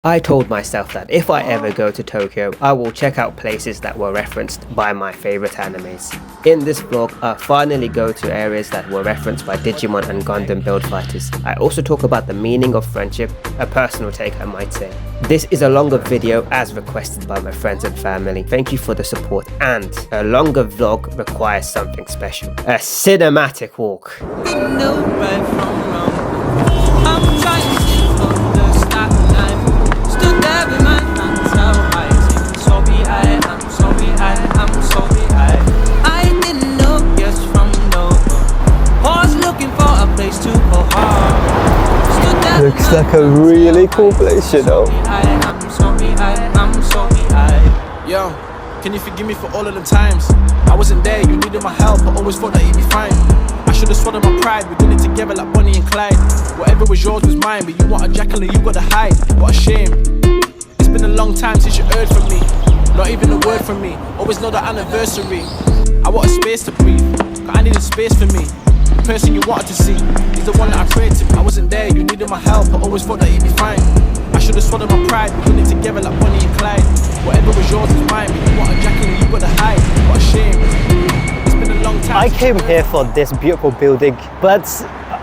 I told myself that if I ever go to Tokyo, I will check out places that were referenced by my favorite animes. In this vlog, I finally go to areas that were referenced by Digimon and Gundam build fighters. I also talk about the meaning of friendship, a personal take I might say. This is a longer video as requested by my friends and family. Thank you for the support, and a longer vlog requires something special. A cinematic walk. Looks like a really cool place, you know. Yo, can you forgive me for all of the times I wasn't there, you needed my help, I always thought that you'd be fine. I should have swallowed my pride, we did it together like Bonnie and Clyde. Whatever was yours was mine, but you want a jackal and you gotta hide. What a shame. It's been a long time since you heard from me, not even a word from me. Always know the anniversary. I want a space to breathe, cause I needed space for me. The person you wanted to see is the one that I prayed to. I wasn't there, you needed my help, I always thought that you'd be fine. I should have swallowed my pride, we did it together like Bonnie and Clyde. Whatever was yours was mine, but you want a jackal and you gotta hide. What a shame. It's been a long time. I came here for this beautiful building, but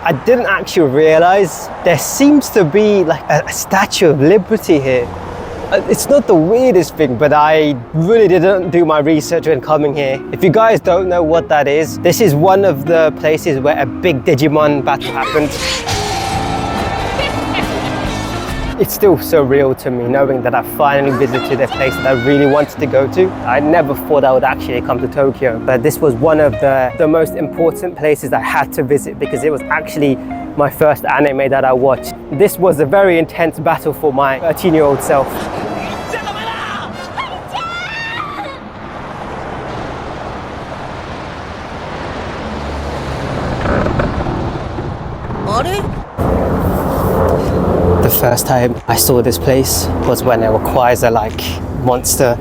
I didn't actually realize there seems to be like a Statue of Liberty here. It's not the weirdest thing, but I really didn't do my research when coming here. If you guys don't know what that is, this is one of the places where a big Digimon battle happened. It's still so real to me knowing that I finally visited a place that I really wanted to go to. I never thought I would actually come to Tokyo, but this was one of the most important places I had to visit because it was actually my first anime that I watched. This was a very intense battle for my 13-year-old self. The first time I saw this place was when a Rayquaza-like monster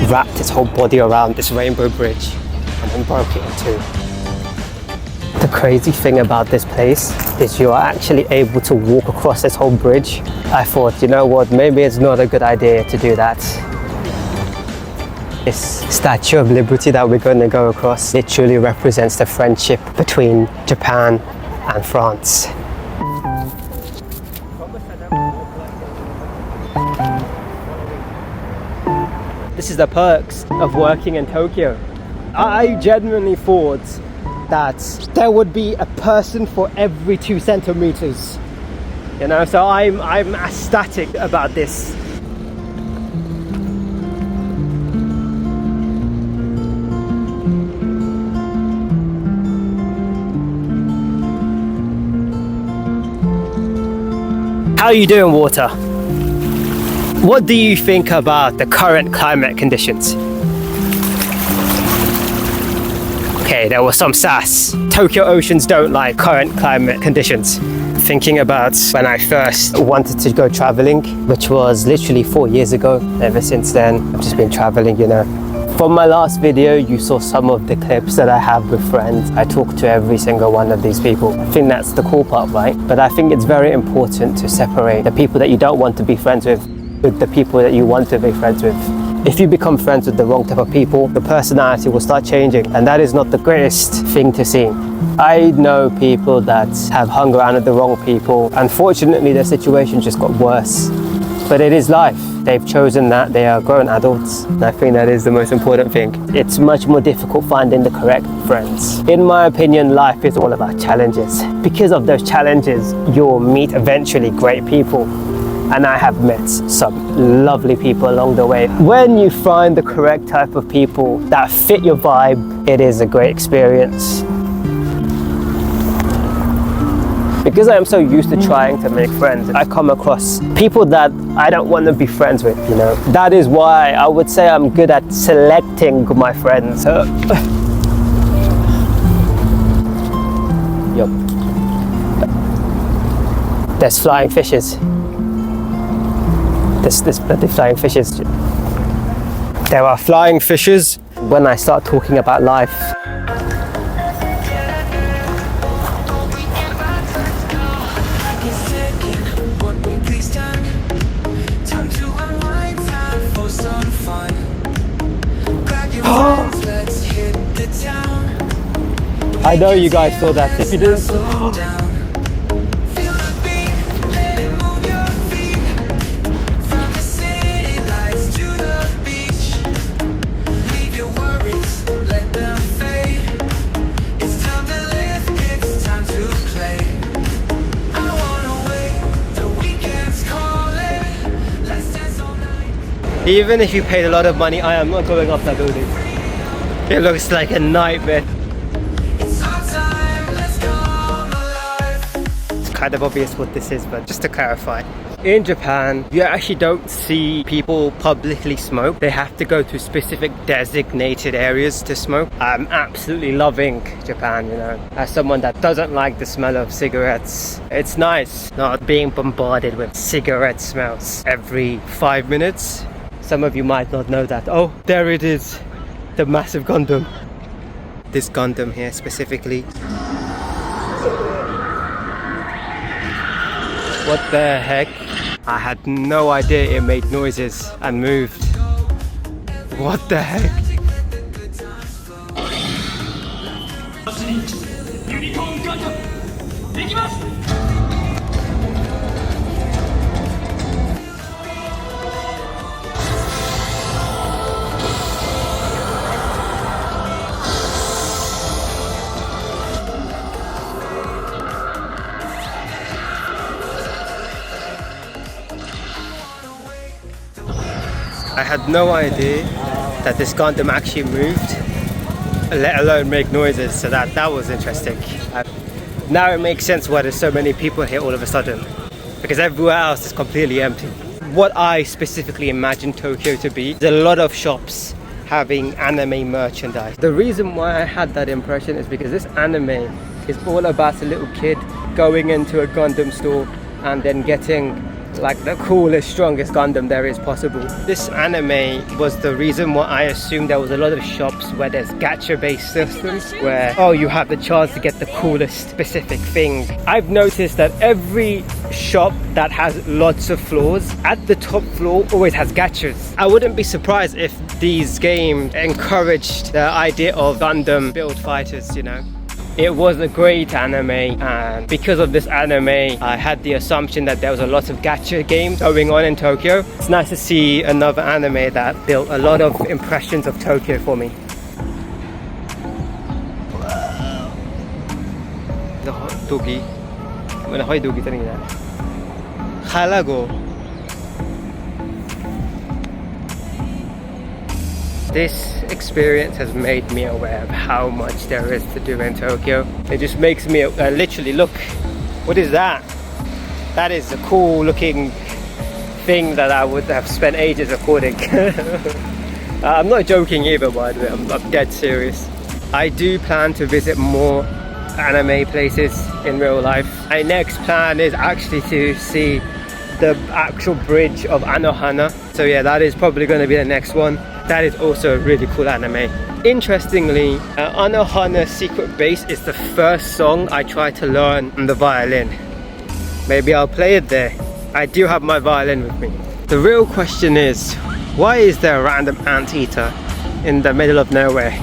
wrapped its whole body around this rainbow bridge and then broke it in two. The crazy thing about this place is you are actually able to walk across this whole bridge. I thought, you know what, maybe it's not a good idea to do that. This Statue of Liberty that we're going to go across literally represents the friendship between Japan and France. This is the perks of working in Tokyo. I genuinely thought that there would be a person for every 2 centimeters. You know, so I'm ecstatic about this. How are you doing, water? What do you think about the current climate conditions? Okay, there was some sass. Tokyo oceans don't like current climate conditions. Thinking about when I first wanted to go traveling, which was literally 4 years ago. Ever since then, I've just been traveling, you know. From my last video, you saw some of the clips that I have with friends. I talk to every single one of these people. I think that's the cool part, right? But I think it's very important to separate the people that you don't want to be friends with the people that you want to be friends with. If you become friends with the wrong type of people, the personality will start changing, and that is not the greatest thing to see. I know people that have hung around with the wrong people. Unfortunately, their situation just got worse. But it is life. They've chosen that, they are grown adults. And I think that is the most important thing. It's much more difficult finding the correct friends. In my opinion, life is all about challenges. Because of those challenges, you'll meet eventually great people. And I have met some lovely people along the way. When you find the correct type of people that fit your vibe, it is a great experience. Because I am so used to trying to make friends, I come across people that I don't want to be friends with, you know. That is why I would say I'm good at selecting my friends. Yup. There's flying fishes. There's bloody flying fishes. There are flying fishes when I start talking about life. I know you guys saw that. If you didn't, even if you paid a lot of money, I am not going up that building. It looks like a nightmare. It's kind of obvious what this is, but just to clarify. In Japan, you actually don't see people publicly smoke. They have to go to specific designated areas to smoke. I'm absolutely loving Japan, you know. As someone that doesn't like the smell of cigarettes, it's nice not being bombarded with cigarette smells every 5 minutes. Some of you might not know that. Oh, there it is, the massive Gundam. This Gundam here specifically. What the heck? I had no idea it made noises and moved. What the heck? I had no idea that this Gundam actually moved, let alone make noises, so that was interesting. Now it makes sense why there's so many people here all of a sudden, because everywhere else is completely empty. What I specifically imagine Tokyo to be, there's a lot of shops having anime merchandise. The reason why I had that impression is because this anime is all about a little kid going into a Gundam store and then getting like the coolest, strongest Gundam there is possible. This anime was the reason why I assumed there was a lot of shops where there's gacha based systems where, oh, you have the chance to get the coolest specific thing. I've noticed that every shop that has lots of floors, at the top floor always has gachas. I wouldn't be surprised if these games encouraged the idea of Gundam build fighters, you know. It was a great anime, and because of this anime I had the assumption that there was a lot of gacha games going on in Tokyo. It's nice to see another anime that built a lot of impressions of Tokyo for me. This experience has made me aware of how much there is to do in Tokyo. It just makes me literally look. What is that? That is a cool looking thing that I would have spent ages recording. I'm not joking either, by the way. I'm dead serious. I do plan to visit more anime places in real life. My next plan is actually to see the actual bridge of Anohana. So yeah, that is probably going to be the next one. That is also a really cool anime. Interestingly, Anohana Secret Base is the first song I tried to learn on the violin. Maybe I'll play it there. I do have my violin with me. The real question is, why is there a random anteater in the middle of nowhere?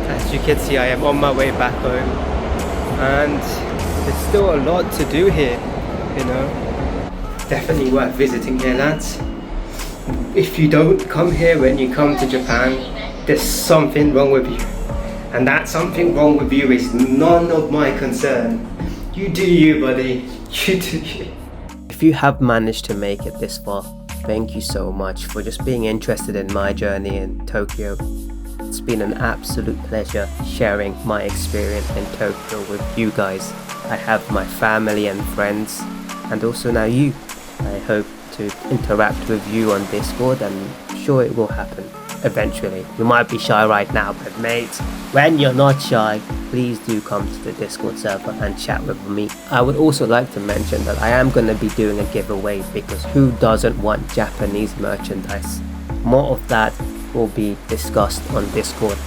As you can see, I am on my way back home, and there's still a lot to do here, you know. Definitely worth visiting here, lads. If you don't come here when you come to Japan, there's something wrong with you, and that something wrong with you is none of my concern. You do you, buddy. You do you. If you have managed to make it this far, thank you so much for just being interested in my journey in Tokyo. It's been an absolute pleasure sharing my experience in Tokyo with you guys. I have my family and friends, and also now you. I hope to interact with you on Discord, and I'm sure it will happen eventually. You might be shy right now, but mate, when you're not shy, please do come to the Discord server and chat with me. I would also like to mention that I am going to be doing a giveaway, because who doesn't want Japanese merchandise? More of that will be discussed on Discord.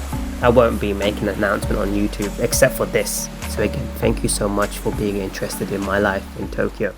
I won't be making an announcement on YouTube except for this. So again, thank you so much for being interested in my life in Tokyo.